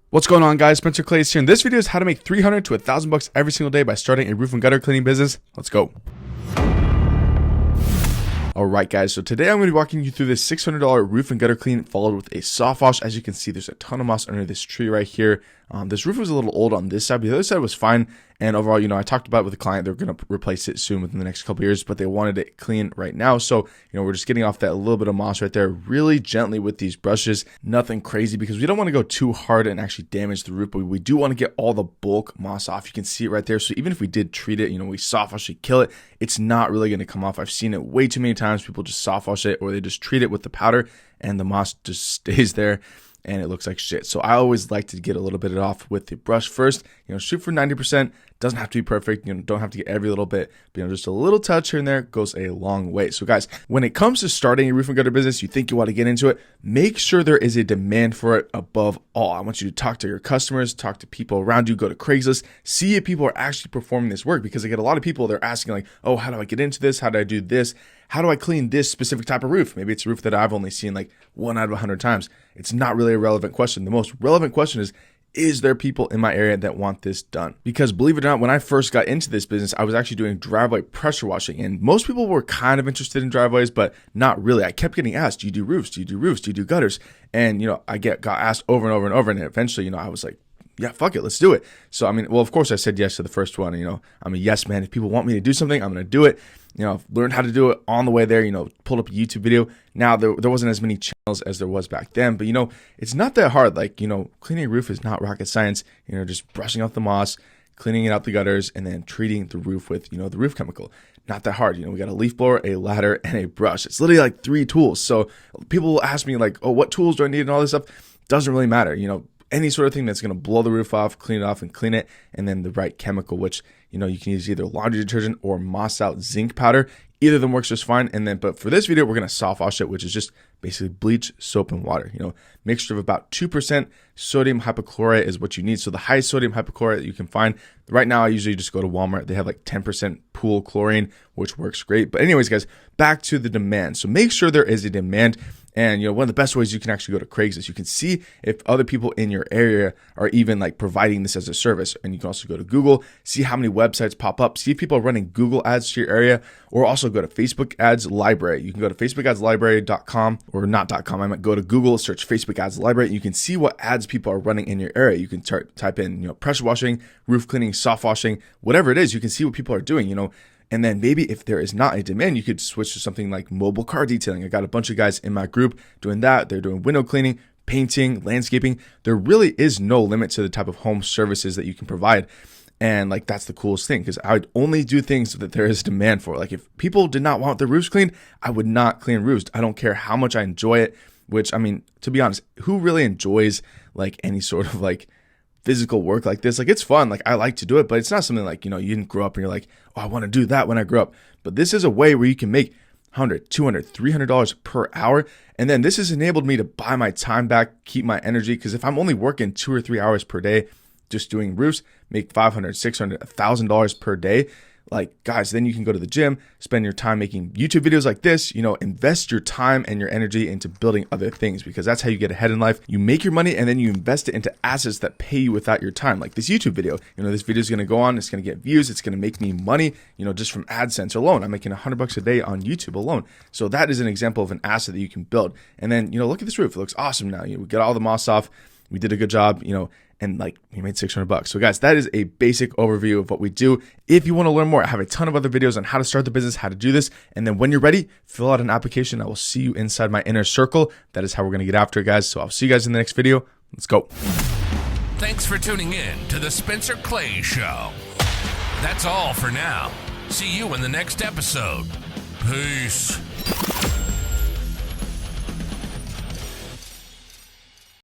What's going on, guys? Spencer Clays here, and this video is how to make $300 to $1,000 every single day by starting a roof and gutter cleaning business. Let's go. Alright guys, so today I'm going to be walking you through this $600 roof and gutter clean followed with a soft wash. As you can see, there's a ton of moss under this tree right here. This roof was a little old on this side, but the other side was fine. And overall, I talked about it with the client, they're going to replace it soon within the next couple years, but they wanted it clean right now. So, we're just getting off that little bit of moss right there really gently with these brushes. Nothing crazy because we don't want to go too hard and actually damage the roof, but we do want to get all the bulk moss off. You can see it right there. So even if we did treat it, we soft wash it, kill it, it's not really going to come off. I've seen it way too many times. People just soft wash it or they just treat it with the powder and the moss just stays there and it looks like shit. So I always like to get a little bit off with the brush first. Shoot for 90%. Doesn't have to be perfect. Don't have to get every little bit, but just a little touch here and there goes a long way. So guys, when it comes to starting a roof and gutter business, you think you want to get into it, make sure there is a demand for it above all. I want you to talk to your customers, talk to people around you, go to Craigslist, see if people are actually performing this work, because I get a lot of people, they're asking like, oh, how do I get into this? How do I do this? How do I clean this specific type of roof? Maybe it's a roof that I've only seen like 1 out of 100 times. It's not really a relevant question. The most relevant question is there people in my area that want this done? Because believe it or not, when I first got into this business, I was actually doing driveway pressure washing, and most people were kind of interested in driveways, but not really. I kept getting asked, do you do roofs? Do you do roofs? Do you do gutters? And, I got asked over and over and over, and eventually, I was like, yeah, fuck it, let's do it. So, of course I said yes to the first one. I'm a yes man. If people want me to do something, I'm going to do it. I've learned how to do it on the way there, pulled up a YouTube video. Now, there wasn't as many channels as there was back then, but, it's not that hard. Like, cleaning a roof is not rocket science. Just brushing out the moss, cleaning out the gutters, and then treating the roof with, the roof chemical. Not that hard. We got a leaf blower, a ladder, and a brush. It's literally like 3 tools. So people will ask me like, oh, what tools do I need and all this stuff? Doesn't really matter. Any sort of thing that's going to blow the roof off, clean it off and clean it, and then the right chemical, which, you can use either laundry detergent or moss out zinc powder. Either of them works just fine. And then, but for this video, we're going to soft wash it, which is just basically bleach, soap, and water. Mixture of about 2% sodium hypochlorite is what you need. So the highest sodium hypochlorite that you can find. Right now, I usually just go to Walmart. They have like 10% pool chlorine, which works great. But anyways, guys, back to the demand. So make sure there is a demand. And, one of the best ways you can actually go to Craigslist. You can see if other people in your area are even like providing this as a service. And you can also go to Google, see how many websites pop up, see if people are running Google ads to your area, or also go to Facebook ads library. You can go to facebookadslibrary.com or not .com. I might go to Google, search Facebook ads library. And you can see what ads people are running in your area. You can type in, pressure washing, roof cleaning, soft washing, whatever it is. You can see what people are doing, And then maybe if there is not a demand, you could switch to something like mobile car detailing. I got a bunch of guys in my group doing that. They're doing window cleaning, painting, landscaping. There really is no limit to the type of home services that you can provide. And like, that's the coolest thing, because I would only do things that there is demand for. Like if people did not want their roofs cleaned, I would not clean roofs. I don't care how much I enjoy it, which to be honest, who really enjoys like any sort of like physical work like this? Like, it's fun. Like, I like to do it, but it's not something like, you didn't grow up and you're like, oh, I want to do that when I grow up. But this is a way where you can make $100, $200, $300 per hour. And then this has enabled me to buy my time back, keep my energy. Because if I'm only working 2 or 3 hours per day, just doing roofs, make $500, $600, $1,000 per day. Like, guys, then you can go to the gym, spend your time making YouTube videos like this, invest your time and your energy into building other things, because that's how you get ahead in life. You make your money and then you invest it into assets that pay you without your time. Like this YouTube video, this video is going to go on, it's going to get views, it's going to make me money, just from AdSense alone. I'm making $100 a day on YouTube alone. So that is an example of an asset that you can build. And then, look at this roof. It looks awesome now. We got all the moss off. We did a good job, and like we made $600. So guys, that is a basic overview of what we do. If you want to learn more, I have a ton of other videos on how to start the business, how to do this. And then when you're ready, fill out an application. I will see you inside my inner circle. That is how we're going to get after it, guys. So I'll see you guys in the next video. Let's go. Thanks for tuning in to the Spencer Clay Show. That's all for now. See you in the next episode. Peace.